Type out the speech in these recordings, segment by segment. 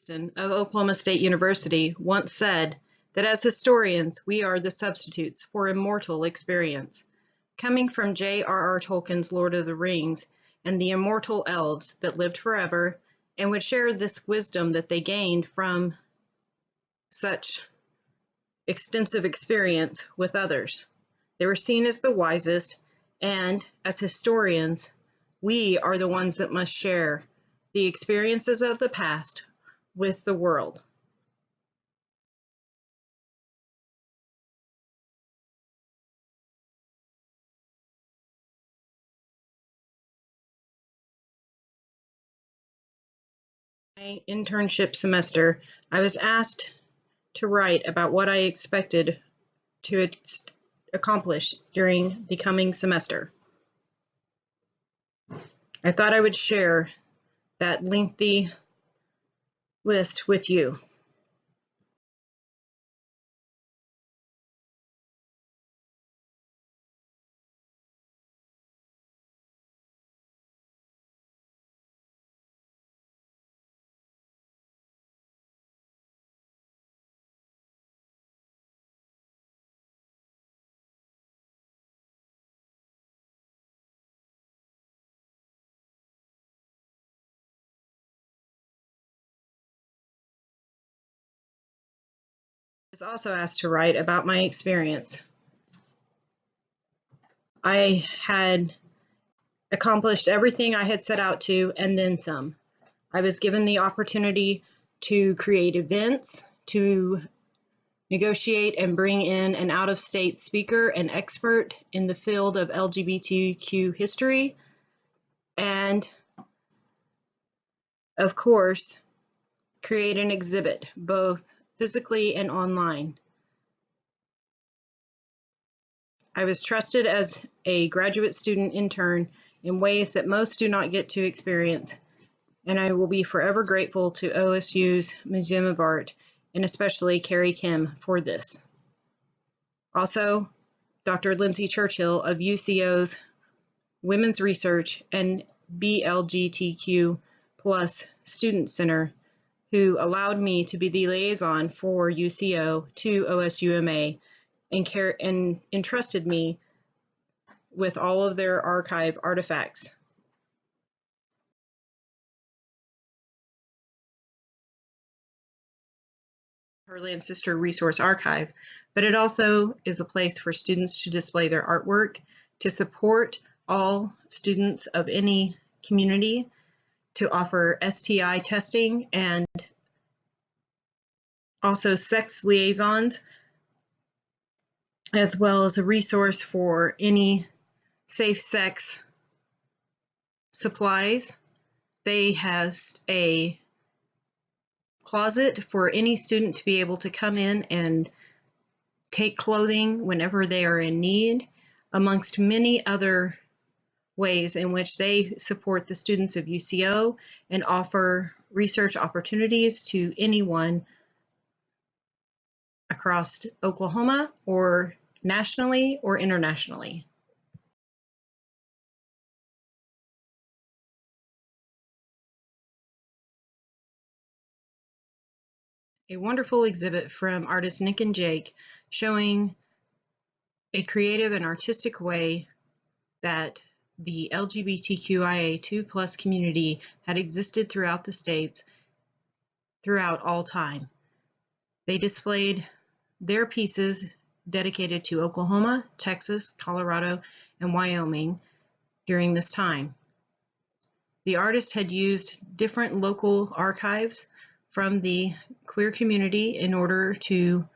Of Oklahoma State University once said that as historians, we are the substitutes for immortal experience. Coming from J.R.R. Tolkien's Lord of the Rings and the immortal elves that lived forever and would share this wisdom that they gained from such extensive experience with others. They were seen as the wisest, and as historians, we are the ones that must share the experiences of the past with the world. My internship semester, I was asked to write about what I expected to accomplish during the coming semester. I thought I would share that lengthy list with you. I was also asked to write about my experience. I had accomplished everything I had set out to and then some. I was given the opportunity to create events, to negotiate and bring in an out-of-state speaker and expert in the field of LGBTQ history, and of course, create an exhibit, both physically and online. I was trusted as a graduate student intern in ways that most do not get to experience, and I will be forever grateful to OSU's Museum of Art, and especially Carrie Kim, for this. Also, Dr. Lindsay Churchill of UCO's Women's Research and BLGTQ+ Student Center, who allowed me to be the liaison for UCO to OSUMA and entrusted me with all of their archive artifacts. Herland Sister Resource Archive, but it also is a place for students to display their artwork, to support all students of any community, to offer STI testing, and also sex liaisons, as well as a resource for any safe sex supplies. They have a closet for any student to be able to come in and take clothing whenever they are in need, amongst many other ways in which they support the students of UCO and offer research opportunities to anyone across Oklahoma or nationally or internationally. A wonderful exhibit from artists Nick and Jake showing a creative and artistic way that the LGBTQIA2+ community had existed throughout the states throughout all time. They displayed their pieces dedicated to Oklahoma, Texas, Colorado, and Wyoming during this time. The artists had used different local archives from the queer community in order to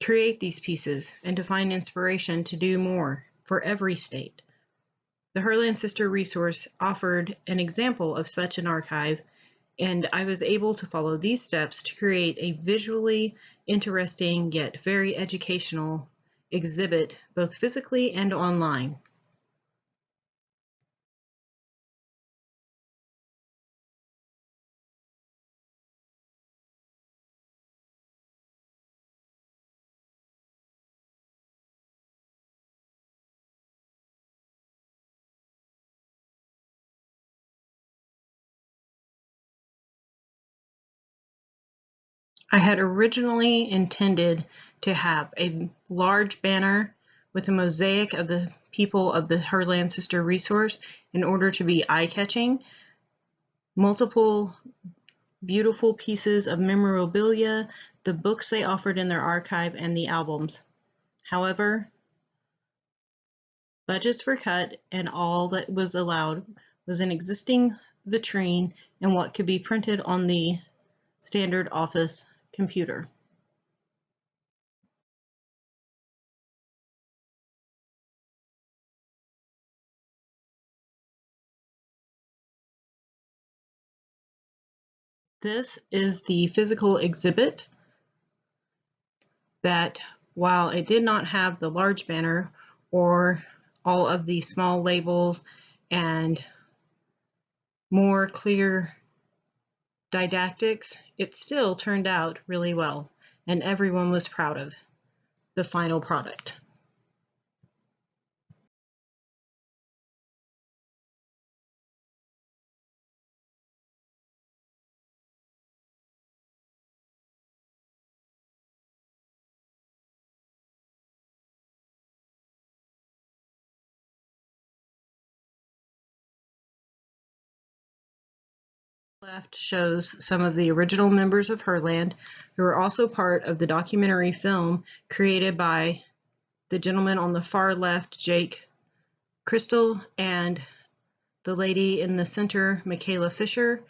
create these pieces and to find inspiration to do more for every state. The Herland Sister Resource offered an example of such an archive, and I was able to follow these steps to create a visually interesting yet very educational exhibit, both physically and online. I had originally intended to have a large banner with a mosaic of the people of the Herland Sister Resource in order to be eye-catching, multiple beautiful pieces of memorabilia, the books they offered in their archive, and the albums. However, budgets were cut and all that was allowed was an existing vitrine and what could be printed on the standard office computer. This is the physical exhibit that, while it did not have the large banner or all of the small labels and more clear didactics, it still turned out really well, and everyone was proud of the final product. Left shows some of the original members of Herland who are also part of the documentary film created by the gentleman on the far left, Jake Crystal, and the lady in the center, Michaela Fisher,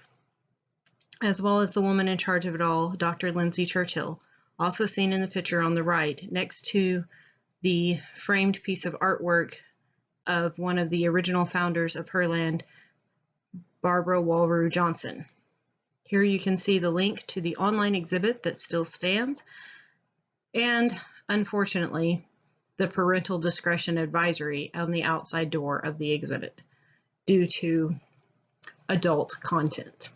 as well as the woman in charge of it all, Dr. Lindsay Churchill, also seen in the picture on the right, next to the framed piece of artwork of one of the original founders of Herland, Barbara Walrue Johnson. Here you can see the link to the online exhibit that still stands, and unfortunately, the parental discretion advisory on the outside door of the exhibit due to adult content.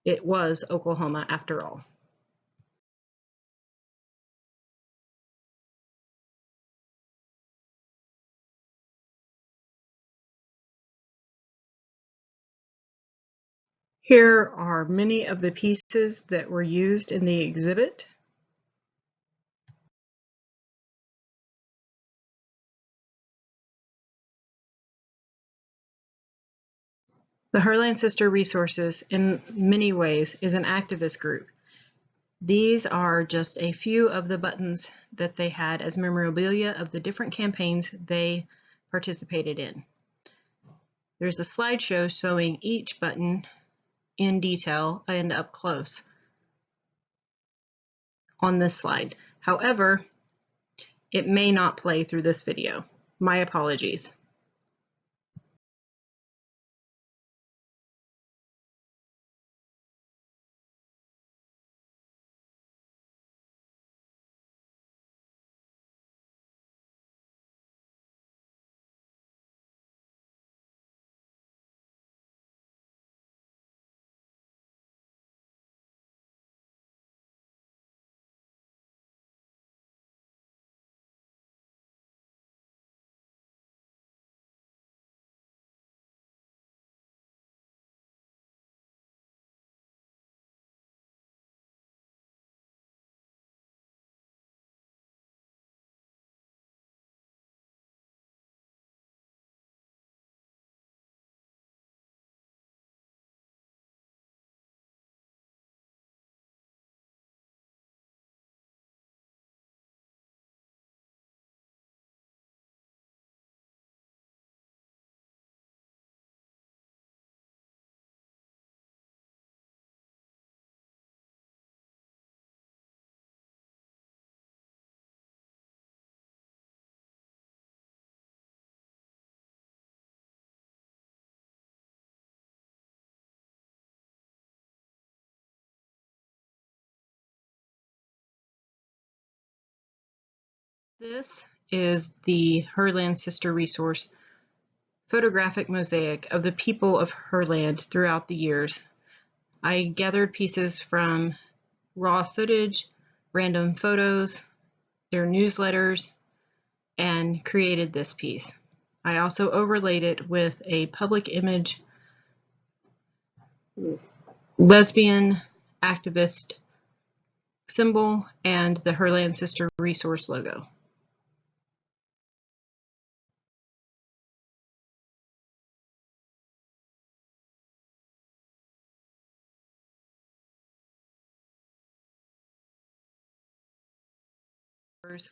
It was Oklahoma after all. Here are many of the pieces that were used in the exhibit. The Herland Sister Resources, in many ways, is an activist group. These are just a few of the buttons that they had as memorabilia of the different campaigns they participated in. There's a slideshow showing each button in detail and up close on this slide. However, it may not play through this video. My apologies. This is the Herland Sister Resource photographic mosaic of the people of Herland throughout the years. I gathered pieces from raw footage, random photos, their newsletters, and created this piece. I also overlaid it with a public image lesbian activist symbol and the Herland Sister Resource logo.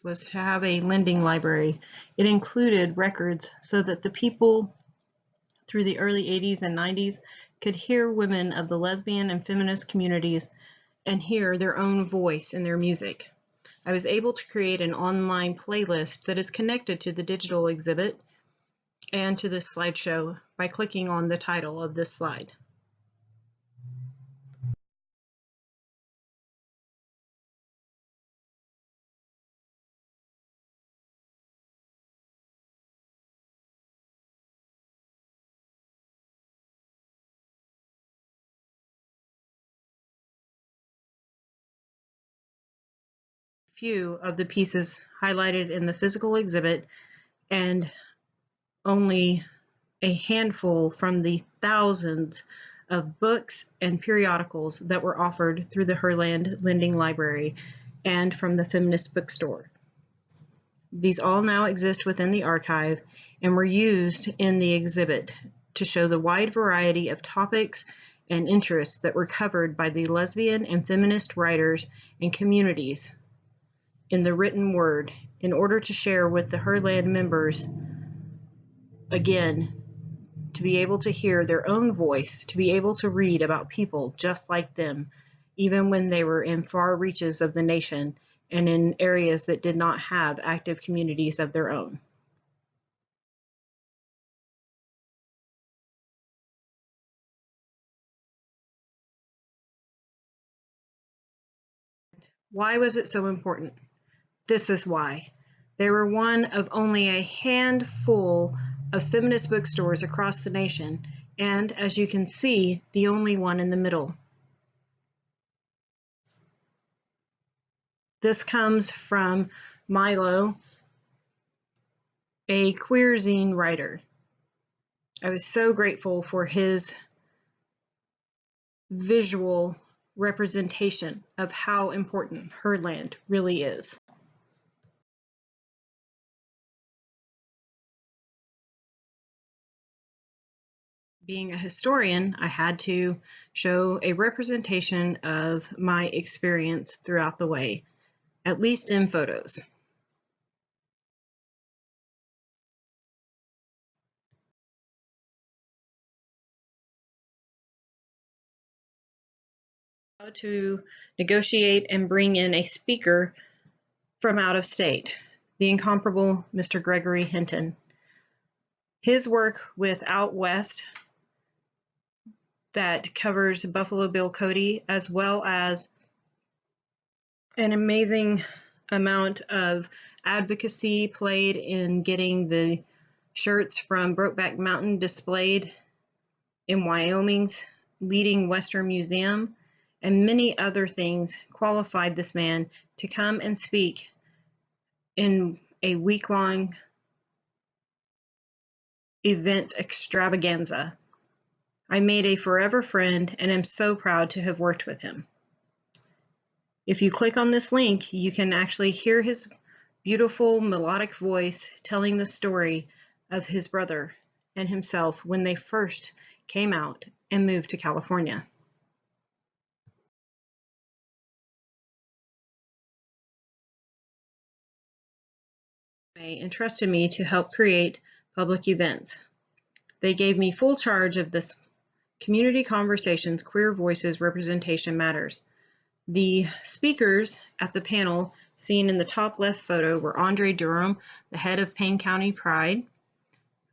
Was to have a lending library. It included records so that the people through the early 80s and 90s could hear women of the lesbian and feminist communities and hear their own voice in their music. I was able to create an online playlist that is connected to the digital exhibit and to this slideshow by clicking on the title of this slide. Few of the pieces highlighted in the physical exhibit and only a handful from the thousands of books and periodicals that were offered through the Herland Lending Library and from the Feminist Bookstore. These all now exist within the archive and were used in the exhibit to show the wide variety of topics and interests that were covered by the lesbian and feminist writers and communities in the written word in order to share with the Herland members, again, to be able to hear their own voice, to be able to read about people just like them, even when they were in far reaches of the nation and in areas that did not have active communities of their own. Why was it so important? This is why. They were one of only a handful of feminist bookstores across the nation, and as you can see, the only one in the middle. This comes from Milo, a queer zine writer. I was so grateful for his visual representation of how important Herland really is. Being a historian, I had to show a representation of my experience throughout the way, at least in photos. How to negotiate and bring in a speaker from out of state, the incomparable Mr. Gregory Hinton. His work with Out West that covers Buffalo Bill Cody, as well as an amazing amount of advocacy played in getting the shirts from Brokeback Mountain displayed in Wyoming's leading Western museum, and many other things qualified this man to come and speak in a week-long event extravaganza. I made a forever friend and am so proud to have worked with him. If you click on this link, you can actually hear his beautiful melodic voice telling the story of his brother and himself when they first came out and moved to California. They entrusted me to help create public events. They gave me full charge of this Community Conversations, Queer Voices, Representation Matters. The speakers at the panel seen in the top left photo were Andre Durham, the head of Payne County Pride,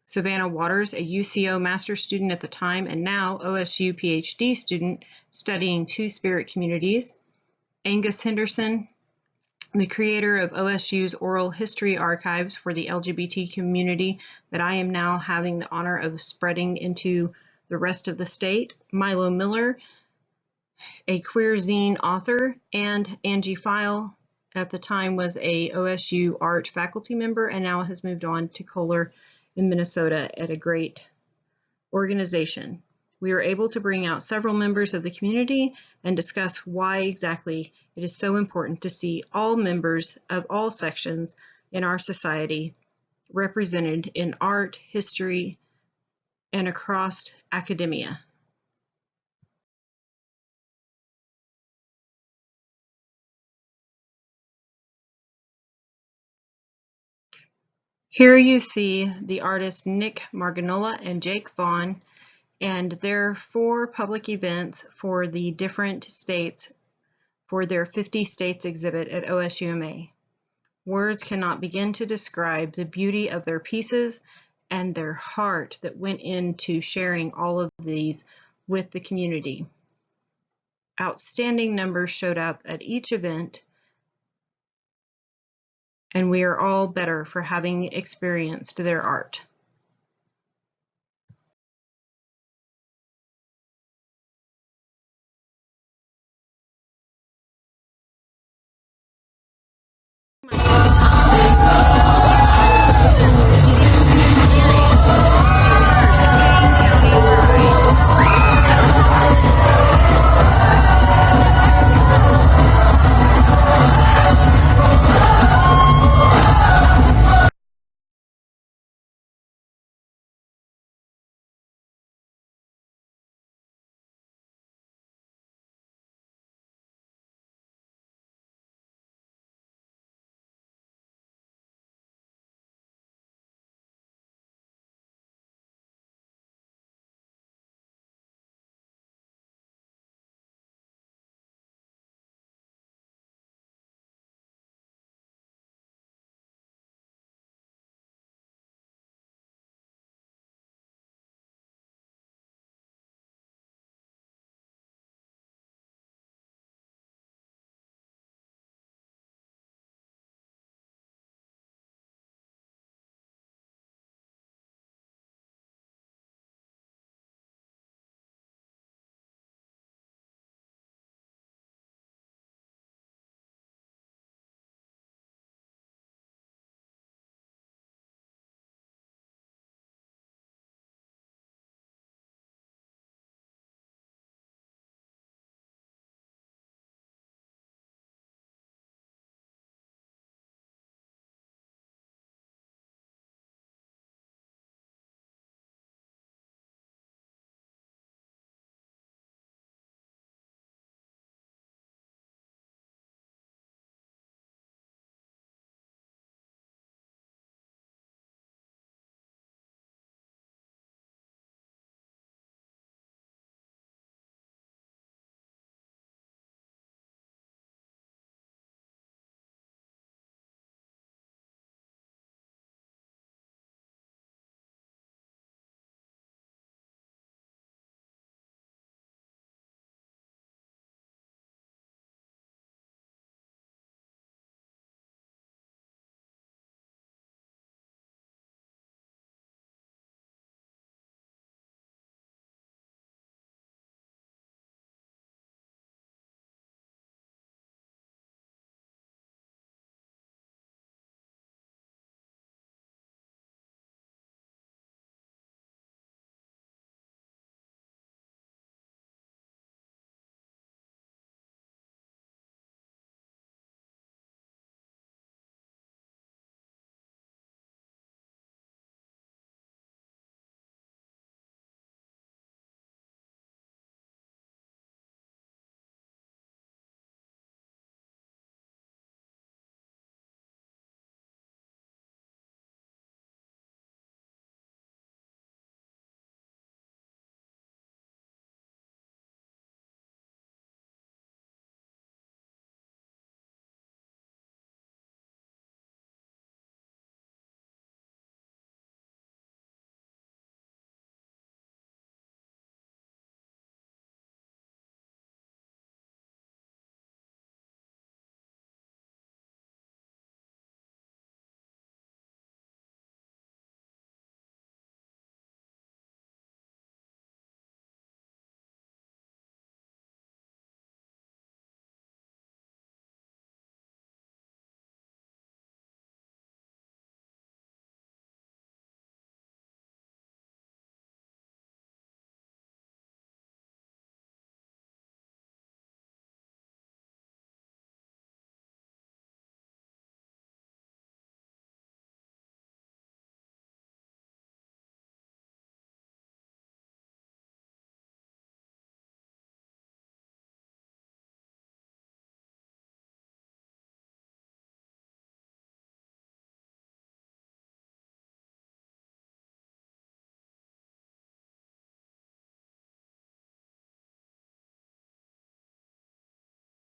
Savannah Waters, a UCO master's student at the time and now OSU PhD student studying Two-Spirit communities, Angus Henderson, the creator of OSU's oral history archives for the LGBT community that I am now having the honor of spreading into the rest of the state, Milo Miller, a queer zine author, and Angie File, at the time was a OSU art faculty member and now has moved on to Kohler in Minnesota at a great organization. We were able to bring out several members of the community and discuss why exactly it is so important to see all members of all sections in our society represented in art, history, and across academia. Here you see the artists Nick Marganola and Jake Vaughn and their 4 public events for the different states for their 50 states exhibit at OSUMA. Words cannot begin to describe the beauty of their pieces and their heart that went into sharing all of these with the community. Outstanding numbers showed up at each event, and we are all better for having experienced their art.